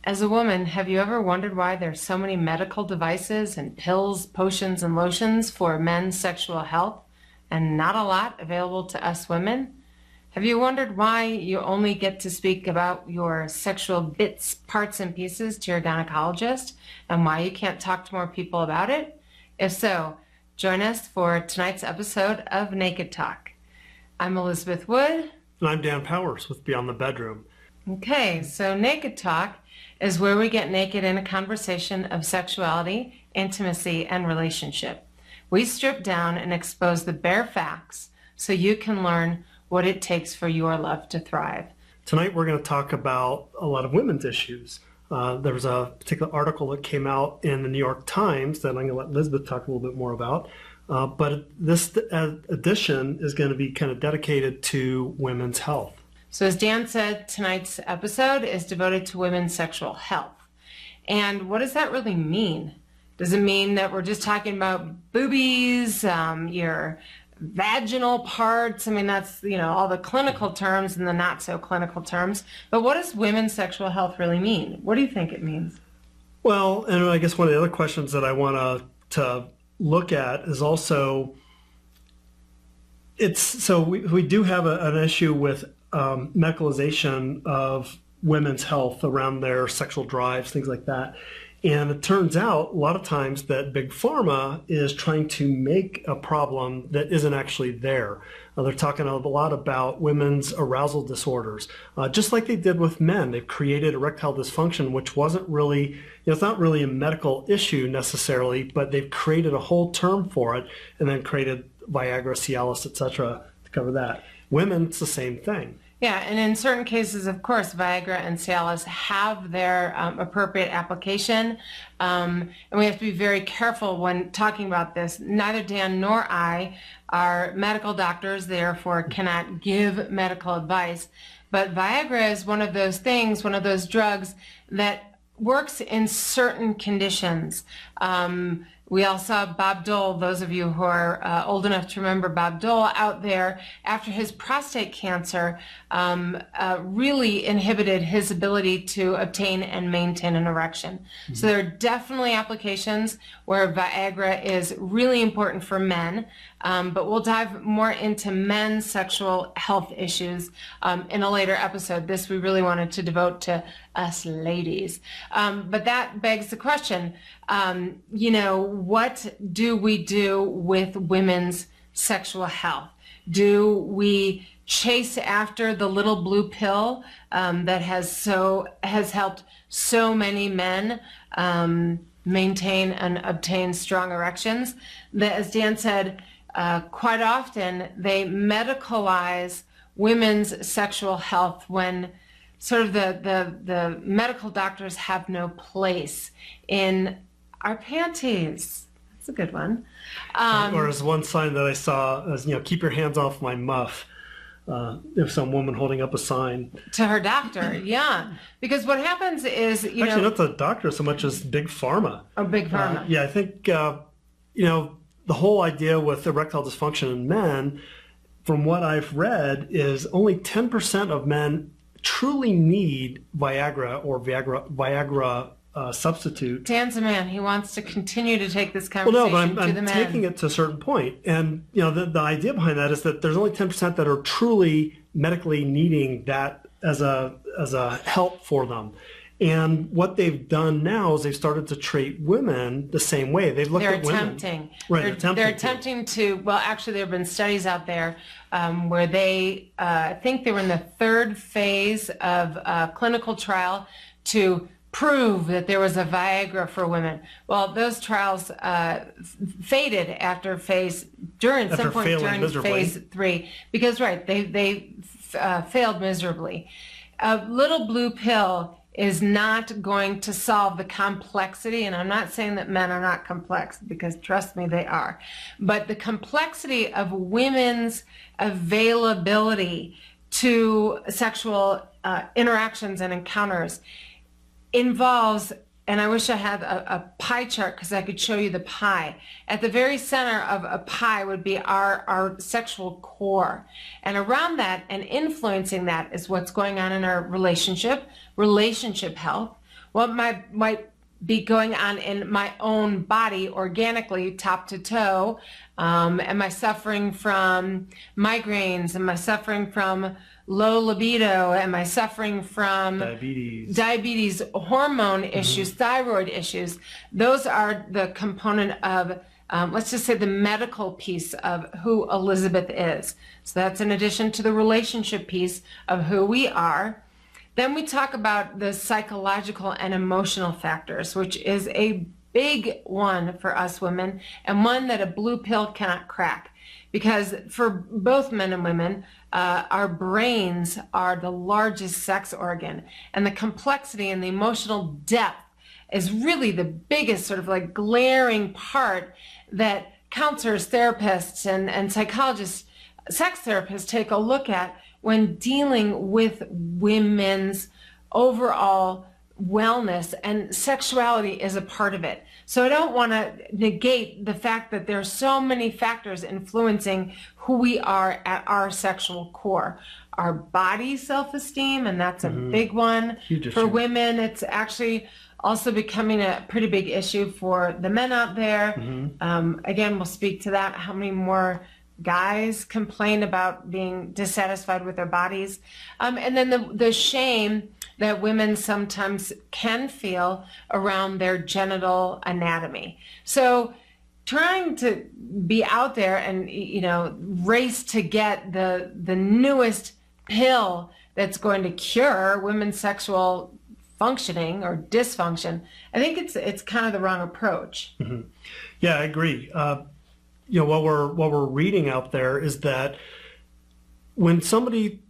As a woman, have you ever wondered why there's so many medical devices and pills, potions, and lotions for men's sexual health and not a lot available to us women? Have you wondered why you only get to speak about your sexual bits, parts, and pieces to your gynecologist and why you can't talk to more people about it? If so, join us for tonight's episode of Naked Talk. I'm Elizabeth Wood. And I'm Dan Powers with Beyond the Bedroom. Okay, so Naked Talk is where we get naked in a conversation of sexuality, intimacy, and relationship. We strip down and expose the bare facts so you can learn what it takes for your love to thrive. Tonight we're going to talk about a lot of women's issues. There was a particular article that came out in the New York Times that I'm going to let Elizabeth talk a little bit more about. But this edition is going to be kind of dedicated to women's health. So as Dan said, tonight's episode is devoted to women's sexual health. And what does that really mean? Does it mean that we're just talking about boobies, your vaginal parts? I mean, that's, all the clinical terms and the not so clinical terms. But what does women's sexual health really mean? What do you think it means? Well, and I guess one of the other questions that I want to look at is also, we do have an issue with medicalization of women's health around their sexual drives, things like that. And it turns out a lot of times that Big Pharma is trying to make a problem that isn't actually there. They're talking a lot about women's arousal disorders, just like they did with men. They've created erectile dysfunction, which wasn't really, it's not really a medical issue necessarily, but they've created a whole term for it and then created Viagra, Cialis, etc. to cover that. Women, it's the same thing. Yeah, and in certain cases, of course, Viagra and Cialis have their appropriate application, and we have to be very careful when talking about this. Neither Dan nor I are medical doctors, therefore cannot give medical advice, but Viagra is one of those things, one of those drugs that works in certain conditions. We all saw Bob Dole, those of you who are old enough to remember Bob Dole, out there after his prostate cancer really inhibited his ability to obtain and maintain an erection. Mm-hmm. So there are definitely applications where Viagra is really important for men, but we'll dive more into men's sexual health issues in a later episode. This we really wanted to devote to us ladies. But that begs the question, what do we do with women's sexual health? Do we chase after the little blue pill that has helped so many men maintain and obtain strong erections? That, as Dan said, quite often they medicalize women's sexual health when sort of the medical doctors have no place in our panties. That's a good one. Or as one sign that I saw as, keep your hands off my muff. If some woman holding up a sign to her doctor, yeah, because what happens is actually not the doctor so much as Big Pharma. Oh, Big Pharma. Yeah, I think the whole idea with erectile dysfunction in men, from what I've read, is only 10% of men truly need Viagra or Viagra substitute. Dan's a man. He wants to continue to take this conversation to the men. Well, no, but I'm taking it to a certain point. And, the idea behind that is that there's only 10% that are truly medically needing that as a help for them. And what they've done now is they've started to treat women the same way. They've looked at women. Right, they're attempting to, well, actually there have been studies out there where they, I think they were in the third phase of a clinical trial to prove that there was a Viagra for women. Well, those trials faded after phase 3 because, right, they failed miserably. A little blue pill is not going to solve the complexity, and I'm not saying that men are not complex, because trust me, they are, but the complexity of women's availability to sexual interactions and encounters involves, and I wish I had a pie chart because I could show you the pie. At the very center of a pie would be our sexual core. And around that and influencing that is what's going on in our relationship health, what might be going on in my own body organically, top to toe. Am I suffering from migraines? Am I suffering from low libido? Am I suffering from diabetes, hormone issues, thyroid issues? Those are the component of, let's just say, the medical piece of who Elizabeth is. So that's in addition to the relationship piece of who we are. Then we talk about the psychological and emotional factors, which is a big one for us women, and one that a blue pill cannot crack. Because for both men and women, our brains are the largest sex organ, and the complexity and the emotional depth is really the biggest sort of like glaring part that counselors, therapists, and psychologists, sex therapists take a look at when dealing with women's overall wellness, and sexuality is a part of it. So I don't want to negate the fact that there are so many factors influencing who we are at our sexual core. Our body self-esteem, and that's a big one. For women, it's actually also becoming a pretty big issue for the men out there. Again, we'll speak to that, how many more guys complain about being dissatisfied with their bodies. And then the shame that women sometimes can feel around their genital anatomy. So trying to be out there and, race to get the newest pill that's going to cure women's sexual functioning or dysfunction, I think it's kind of the wrong approach. Yeah, I agree. What we're reading out there is that when somebody,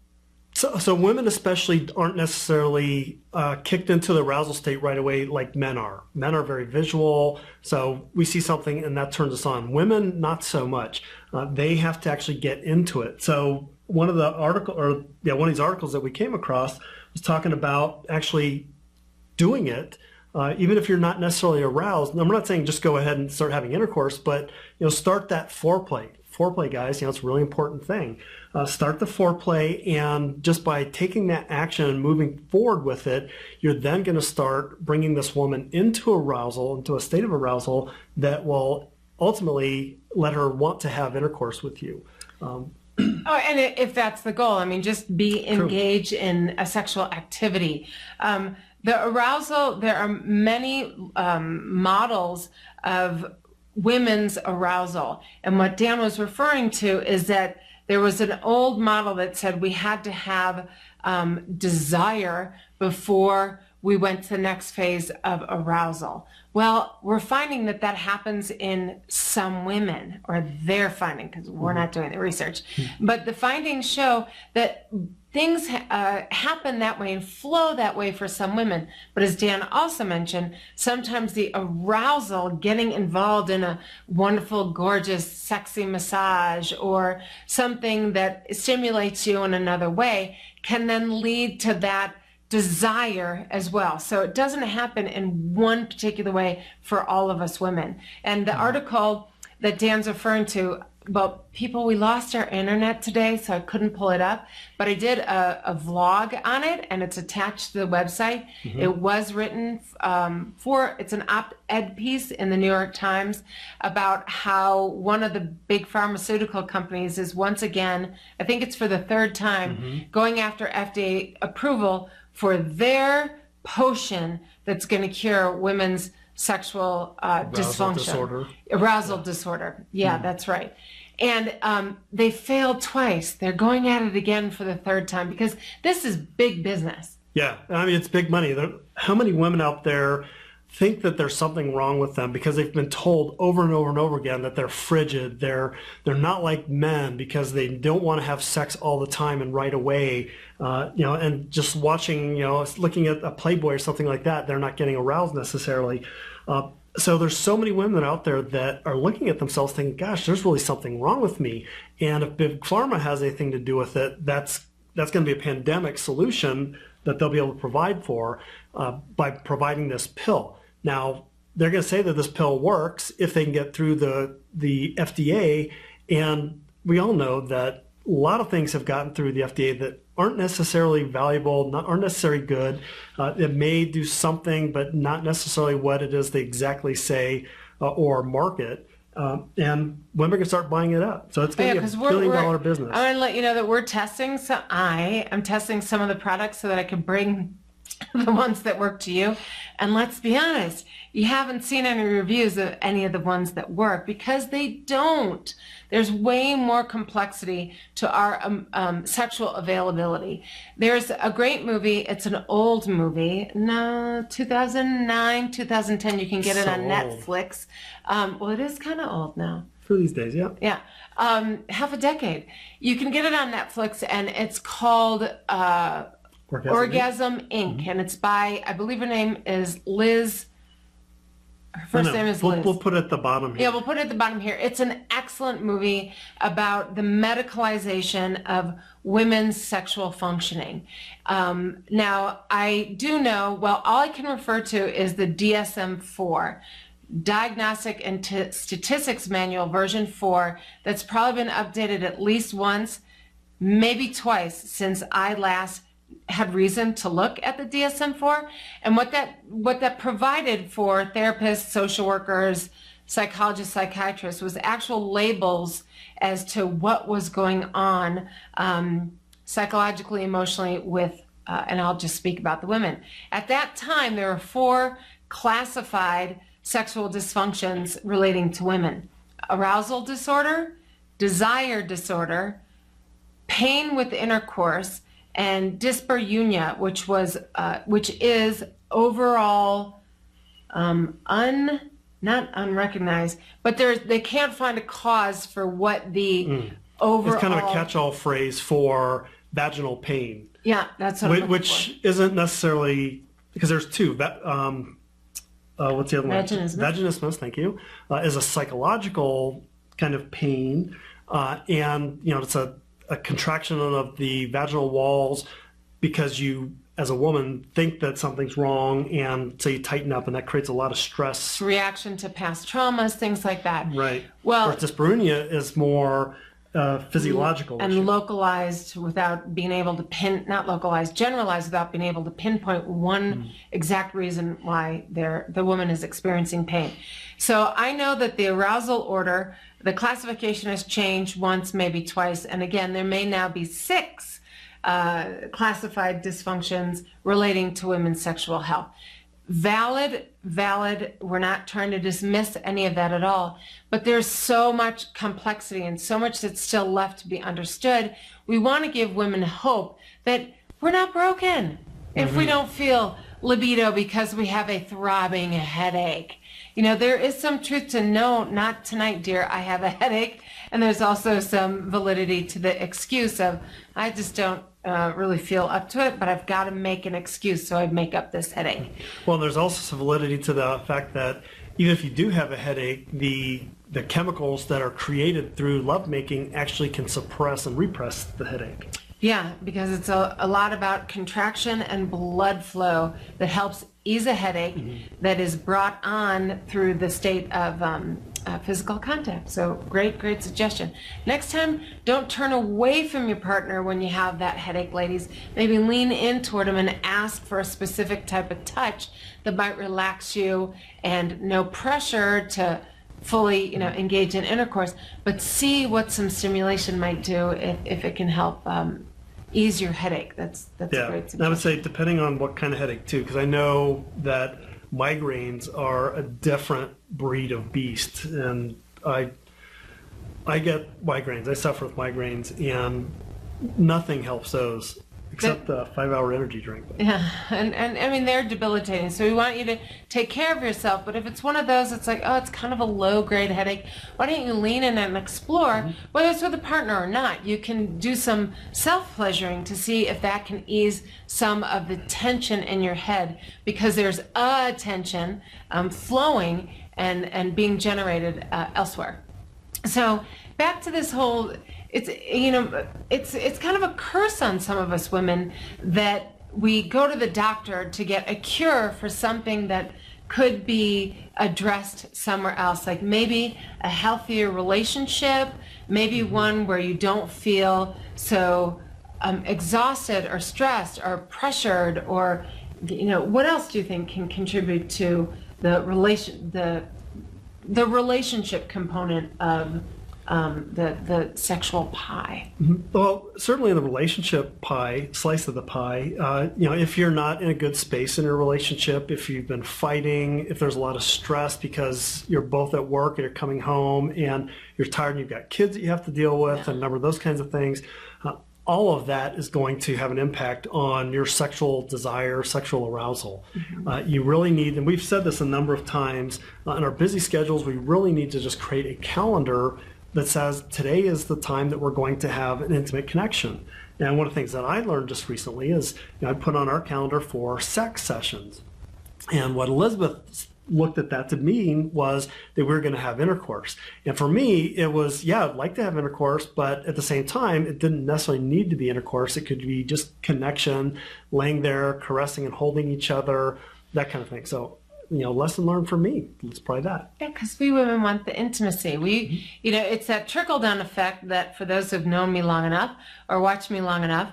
so women especially aren't necessarily kicked into the arousal state right away like men are. Men are very visual, so we see something and that turns us on. Women, not so much. They have to actually get into it. So one of these articles that we came across was talking about actually doing it. Even if you're not necessarily aroused, and I'm not saying just go ahead and start having intercourse, but start that foreplay. Foreplay, guys, it's a really important thing. Start the foreplay, and just by taking that action and moving forward with it, you're then going to start bringing this woman into arousal, into a state of arousal that will ultimately let her want to have intercourse with you. And if that's the goal, just be engaged in a sexual activity. The arousal, there are many models of women's arousal. And what Dan was referring to is that there was an old model that said we had to have desire before we went to the next phase of arousal. Well, we're finding that happens in some women, or they're finding, because we're not doing the research. But the findings show that things happen that way and flow that way for some women. But as Dan also mentioned, sometimes the arousal, getting involved in a wonderful, gorgeous, sexy massage or something that stimulates you in another way, can then lead to that desire as well. So it doesn't happen in one particular way for all of us women. And the article that Dan's referring to, well, people, we lost our internet today, so I couldn't pull it up, but I did a vlog on it, and it's attached to the website. It was written it's an op-ed piece in the New York Times about how one of the big pharmaceutical companies is once again, I think it's for the third time, going after FDA approval for their potion that's going to cure women's sexual dysfunction. Arousal disorder. Yeah, that's right. And they failed twice. They're going at it again for the third time because this is big business. Yeah, it's big money. How many women out there think that there's something wrong with them because they've been told over and over and over again that they're frigid, they're not like men because they don't want to have sex all the time and right away, and just watching, looking at a Playboy or something like that, they're not getting aroused necessarily. So there's so many women out there that are looking at themselves thinking, gosh, there's really something wrong with me. And if Big Pharma has anything to do with it, that's going to be a pandemic solution that they'll be able to provide for by providing this pill. Now, they're going to say that this pill works if they can get through the FDA, and we all know that a lot of things have gotten through the FDA that aren't necessarily valuable, aren't necessarily good. It may do something, but not necessarily what it is they exactly say or market. And women can start buying it up. So it's going to be a billion-dollar business. I want to let you know that we're testing. So I am testing some of the products so that I can bring the ones that work to you. And let's be honest, you haven't seen any reviews of any of the ones that work because they don't. There's way more complexity to our sexual availability. There's a great movie. It's an old movie. No, 2009, 2010. You can get it on Netflix. Well, it is kind of old now. For these days, yeah. Yeah. Half a decade. You can get it on Netflix, and it's called Orgasm Inc. And it's by, I believe her name is Liz. Her first name is Liz. We'll put it at the bottom here. Yeah, we'll put it at the bottom here. It's an excellent movie about the medicalization of women's sexual functioning. Now, I do know, well, all I can refer to is the DSM-4, Diagnostic and Statistics Manual version 4, that's probably been updated at least once, maybe twice since I last had reason to look at the DSM-4, and what that provided for therapists, social workers, psychologists, psychiatrists was actual labels as to what was going on psychologically, emotionally with, and I'll just speak about the women. At that time, there were 4 classified sexual dysfunctions relating to women: arousal disorder, desire disorder, pain with intercourse, and dyspareunia, which is overall not unrecognized, but they can't find a cause for what the overall. It's kind of a catch-all phrase for vaginal pain. Yeah, that's what I'm looking which isn't necessarily, because there's 2. What's the other one? Vaginismus, thank you, is a psychological kind of pain, and it's a contraction of the vaginal walls because you, as a woman, think that something's wrong, and so you tighten up, and that creates a lot of stress. Reaction to past traumas, things like that. Right. Well, whereas dyspareunia is more physiological and issue. Localized without being able to not localized, generalized without being able to pinpoint one exact reason why the woman is experiencing pain. So I know that the arousal order, the classification has changed once, maybe twice, and again, there may now be 6 classified dysfunctions relating to women's sexual health. Valid, we're not trying to dismiss any of that at all, but there's so much complexity and so much that's still left to be understood. We want to give women hope that we're not broken if we don't feel libido because we have a throbbing headache. There is some truth to no, not tonight, dear, I have a headache. And there's also some validity to the excuse of, I just don't really feel up to it, but I've got to make an excuse, so I make up this headache. Well, there's also some validity to the fact that even if you do have a headache, the chemicals that are created through lovemaking actually can suppress and repress the headache. Yeah, because it's a lot about contraction and blood flow that helps ease a headache that is brought on through the state of physical contact. So great suggestion. Next time, don't turn away from your partner when you have that headache, ladies. Maybe lean in toward them and ask for a specific type of touch that might relax you, and no pressure to fully engage in intercourse, but see what some stimulation might do if it can help ease your headache. That's a great suggestion. I would say depending on what kind of headache too, because I know that migraines are a different breed of beast, and I get migraines. I suffer with migraines, and nothing helps those except the 5-hour energy drink. Yeah, and I mean, they're debilitating. So we want you to take care of yourself. But if it's one of those, it's like, oh, it's kind of a low-grade headache. Why don't you lean in and explore, whether it's with a partner or not? You can do some self-pleasuring to see if that can ease some of the tension in your head, because there's a tension flowing and being generated elsewhere. So back to this whole, it's kind of a curse on some of us women that we go to the doctor to get a cure for something that could be addressed somewhere else, like maybe a healthier relationship, maybe one where you don't feel so exhausted or stressed or pressured, or what else do you think can contribute to the relationship component of the sexual pie? Well, certainly in the relationship pie, slice of the pie, if you're not in a good space in your relationship, if you've been fighting, if there's a lot of stress because you're both at work and you're coming home and you're tired and you've got kids that you have to deal with and a number of those kinds of things, all of that is going to have an impact on your sexual desire, sexual arousal. You really need, and we've said this a number of times, in our busy schedules, we really need to just create a calendar that says today is the time that we're going to have an intimate connection. And one of the things that I learned just recently is I put on our calendar for sex sessions. And what Elizabeth looked at that to mean was that we were going to have intercourse. And for me, it was, I'd like to have intercourse, but at the same time, it didn't necessarily need to be intercourse. It could be just connection, laying there, caressing and holding each other, that kind of thing. So, lesson learned for me. Let's try that. Yeah, because we women want the intimacy. It's that trickle-down effect that, for those who've known me long enough or watched me long enough,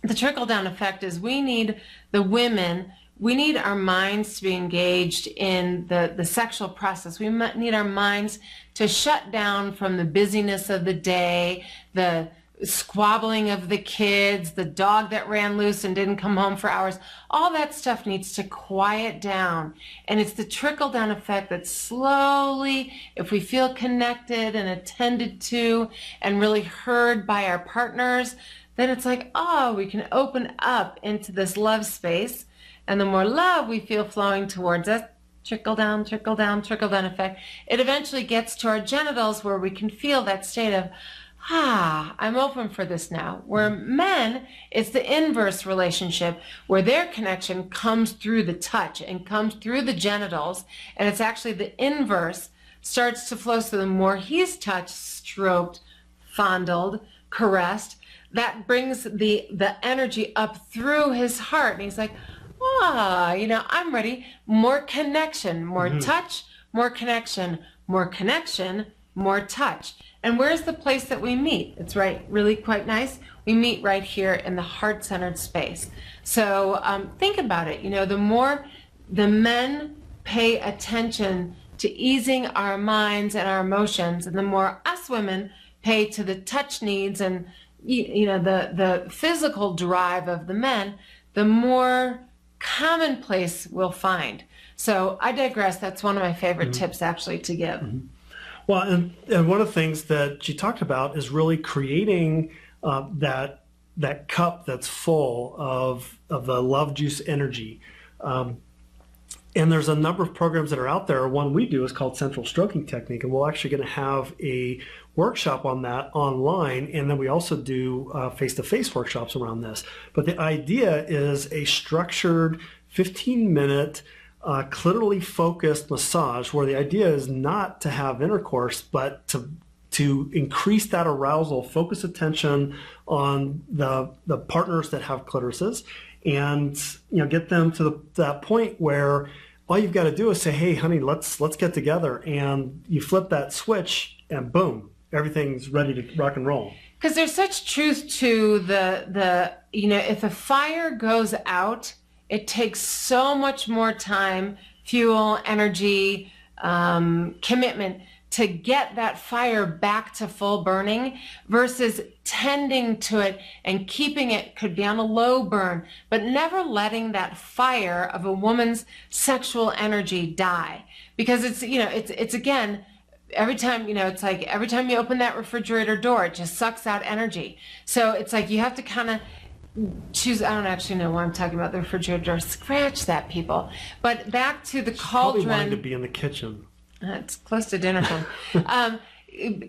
the trickle-down effect is we need our minds to be engaged in the sexual process. We need our minds to shut down from the busyness of the day, the squabbling of the kids, the dog that ran loose and didn't come home for hours. All that stuff needs to quiet down. And it's the trickle-down effect that slowly, if we feel connected and attended to and really heard by our partners, then it's like, we can open up into this love space. And the more love we feel flowing towards us, trickle down, trickle down, trickle down effect, it eventually gets to our genitals where we can feel that state of, I'm open for this now. Where men, it's the inverse relationship where their connection comes through the touch and comes through the genitals, and it's actually the inverse starts to flow. So the more he's touched, stroked, fondled, caressed, that brings the energy up through his heart, and he's like, I'm ready. More connection, more touch, more connection, more connection, more touch. And where's the place that we meet? It's really quite nice. We meet right here in the heart-centered space. So think about it. The more the men pay attention to easing our minds and our emotions, and the more us women pay to the touch needs and the physical drive of the men, the more commonplace we'll find. So I digress. That's one of my favorite tips actually to give. Well, and one of the things that she talked about is really creating that cup that's full of the love juice energy. And there's a number of programs that are out there. One we do is called Central Stroking Technique, and we're actually going to have a workshop on that online, and then we also do face-to-face workshops around this. But the idea is a structured 15-minute clitorally focused massage where the idea is not to have intercourse, but to increase that arousal, focus attention on the partners that have clitorises, and get them to that point where all you've got to do is say, hey honey, let's get together, and you flip that switch and boom, everything's ready to rock and roll. Because there's such truth to the if a fire goes out, it takes so much more time, fuel, energy, commitment to get that fire back to full burning versus tending to it and keeping it, could be on a low burn, but never letting that fire of a woman's sexual energy die. Because it's again, every time, it's like every time you open that refrigerator door, it just sucks out energy. So it's like you have to kind of choose. I don't actually know why I'm talking about the refrigerator door. Scratch that, people. But back to the cauldron. Probably wanting to be in the kitchen. It's close to dinner time.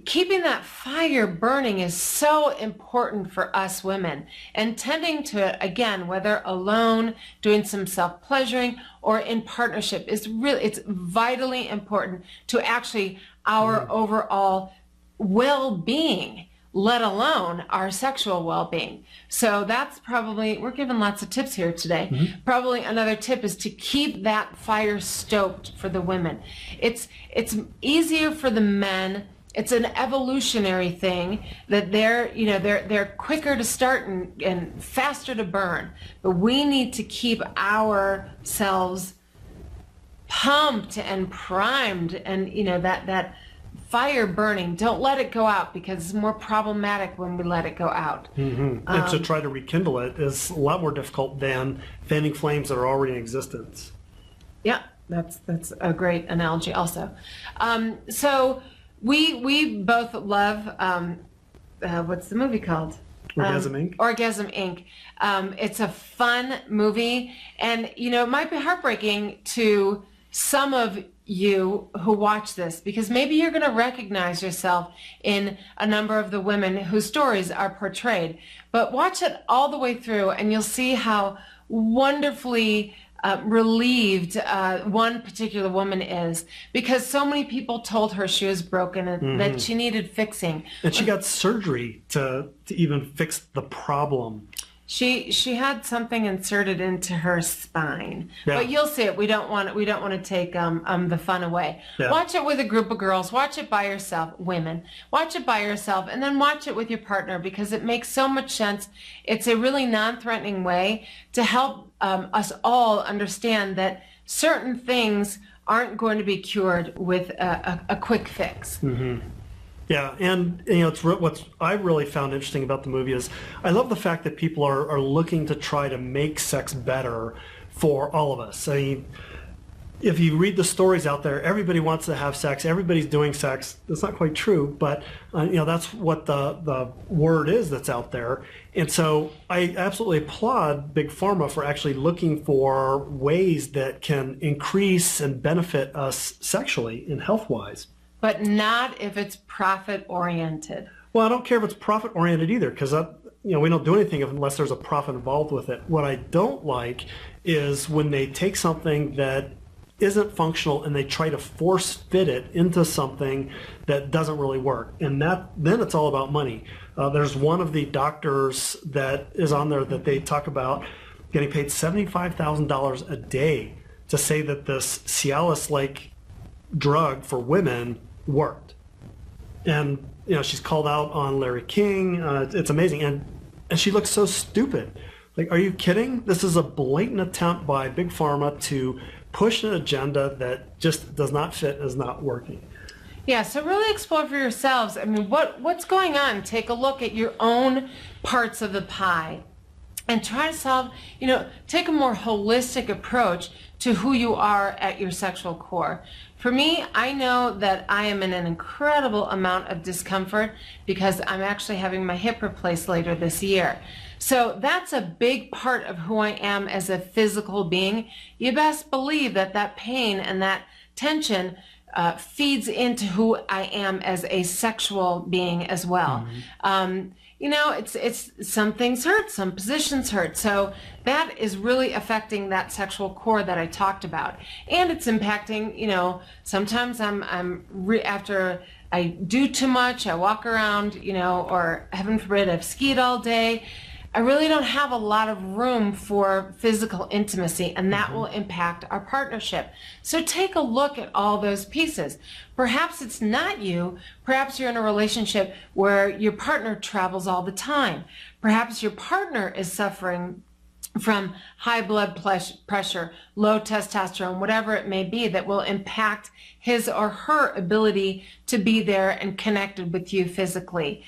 Keeping that fire burning is so important for us women, and tending to it, again, whether alone, doing some self-pleasuring, or in partnership, it's vitally important to actually our overall well-being. let alone our sexual well-being. So that's probably, we're giving lots of tips here today. Probably another tip is to keep that fire stoked for the women. It's easier for the men. It's an evolutionary thing that they're quicker to start and faster to burn. But we need to keep ourselves pumped and primed, and that fire burning. Don't let it go out, because it's more problematic when we let it go out. And to try to rekindle it is a lot more difficult than fanning flames that are already in existence. Yeah, that's a great analogy also. So we both love, what's the movie called? Orgasm Inc. Orgasm Inc. It's a fun movie, and it might be heartbreaking to some of you who watch this, because maybe you're going to recognize yourself in a number of the women whose stories are portrayed. But watch it all the way through, and you'll see how wonderfully relieved one particular woman is, because so many people told her she was broken and that she needed fixing. And she got surgery to even fix the problem. She had something inserted into her spine, Yeah. but you'll see it. We don't want to take the fun away. Yeah. Watch it with a group of girls. Watch it by yourself, women. Watch it by yourself, and then watch it with your partner, because it makes so much sense. It's a really non-threatening way to help us all understand that certain things aren't going to be cured with a quick fix. Yeah, and what I really found interesting about the movie is I love the fact that people are looking to try to make sex better for all of us. I mean, if you read the stories out there, everybody wants to have sex, everybody's doing sex. That's not quite true, but that's what the word is that's out there. And so I absolutely applaud Big Pharma for actually looking for ways that can increase and benefit us sexually and health-wise. But not if it's profit-oriented. Well, I don't care if it's profit-oriented either, because we don't do anything unless there's a profit involved with it. What I don't like is when they take something that isn't functional and they try to force fit it into something that doesn't really work. And then it's all about money. There's one of the doctors that is on there that they talk about getting paid $75,000 a day to say that this Cialis-like drug for women worked. And she's called out on Larry King. It's amazing, and she looks so stupid. Like, are you kidding? This is a blatant attempt by Big Pharma to push an agenda that just does not fit and is not working. Yeah, so really explore for yourselves. I mean, what's going on? Take a look at your own parts of the pie and try to solve, take a more holistic approach to who you are at your sexual core. For me, I know that I am in an incredible amount of discomfort because I'm actually having my hip replaced later this year. So that's a big part of who I am as a physical being. You best believe that pain and that tension feeds into who I am as a sexual being as well. It's some things hurt, some positions hurt. So that is really affecting that sexual core that I talked about. And it's impacting, sometimes after I do too much, I walk around, or heaven forbid, I've skied all day. I really don't have a lot of room for physical intimacy, and that will impact our partnership. So take a look at all those pieces. Perhaps it's not you. Perhaps you're in a relationship where your partner travels all the time. Perhaps your partner is suffering from high blood pressure, low testosterone, whatever it may be, that will impact his or her ability to be there and connected with you physically.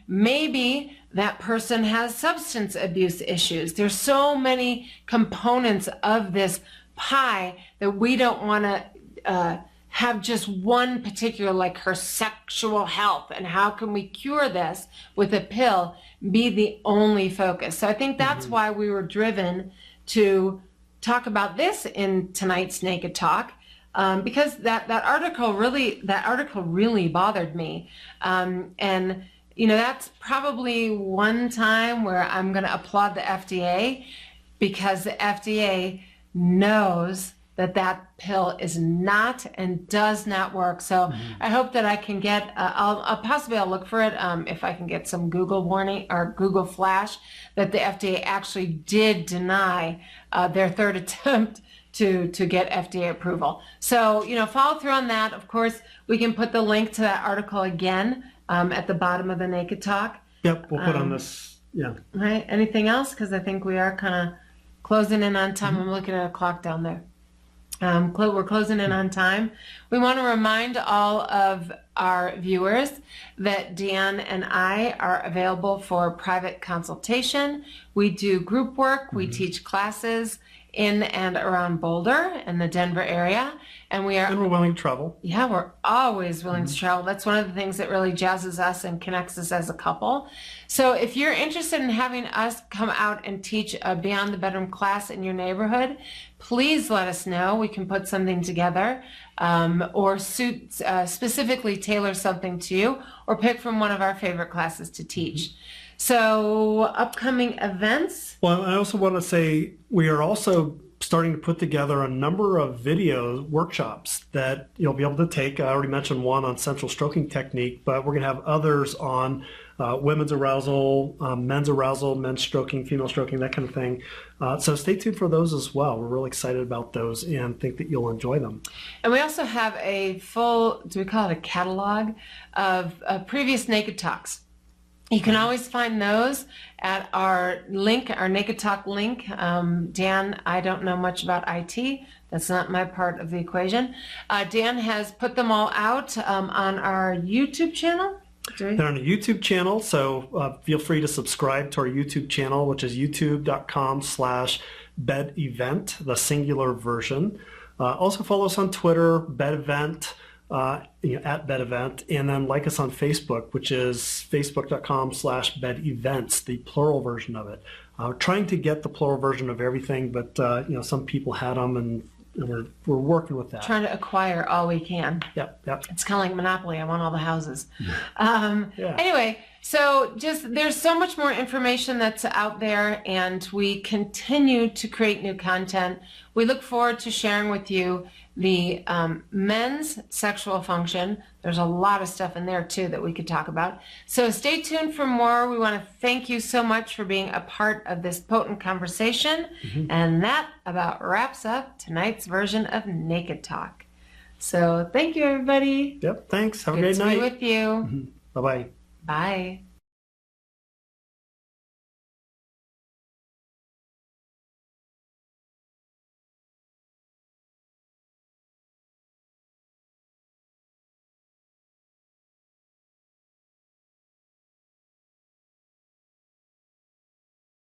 Maybe that person has substance abuse issues. There's so many components of this pie that we don't want to have just one particular, like her sexual health and how can we cure this with a pill, be the only focus. So I think that's why we were driven to talk about this in tonight's Naked Talk, because that article really bothered me. And that's probably one time where I'm going to applaud the FDA, because the FDA knows that that pill is not and does not work. So I hope that I can get, I'll possibly I'll look for it if I can get some Google warning or Google Flash that the FDA actually did deny their third attempt to get FDA approval. So, follow through on that. Of course, we can put the link to that article again at the bottom of the Naked Talk. Yep, we'll put on this, yeah. Right, anything else? Because I think we are kind of closing in on time. I'm looking at a clock down there. We're closing in on time. We want to remind all of our viewers that Dan and I are available for private consultation. We do group work. We teach classes in and around Boulder and the Denver area. And we're willing to travel. Yeah, we're always willing to travel. That's one of the things that really jazzes us and connects us as a couple. So if you're interested in having us come out and teach a Beyond the Bedroom class in your neighborhood, please let us know. We can put something together or specifically tailor something to you or pick from one of our favorite classes to teach. So upcoming events. Well, I also want to say we are also starting to put together a number of video workshops that you'll be able to take. I already mentioned one on central stroking technique, but we're going to have others on women's arousal, men's stroking, female stroking, that kind of thing. So stay tuned for those as well. We're really excited about those and think that you'll enjoy them. And we also have a full, do we call it a catalog of previous Naked Talks. You can always find those at our link, our Naked Talk link. Dan, I don't know much about IT. That's not my part of the equation. Dan has put them all out on our YouTube channel. They're on the YouTube channel, so feel free to subscribe to our YouTube channel, which is youtube.com/bedevent, the singular version. Also follow us on Twitter, bedevent. At bedevent, and then like us on Facebook, which is facebook.com/bedevents, the plural version of it. We're trying to get the plural version of everything, but some people had them, and we're working with that. Trying to acquire all we can. Yep. It's kind of like Monopoly. I want all the houses. Anyway, so there's so much more information that's out there, and we continue to create new content. We look forward to sharing with you the men's sexual function. There's a lot of stuff in there too that we could talk about. So stay tuned for more. We want to thank you so much for being a part of this potent conversation. And that about wraps up tonight's version of Naked Talk. So thank you, everybody. Yep, thanks. Have a great Good to night. be with you. Bye-bye. Bye.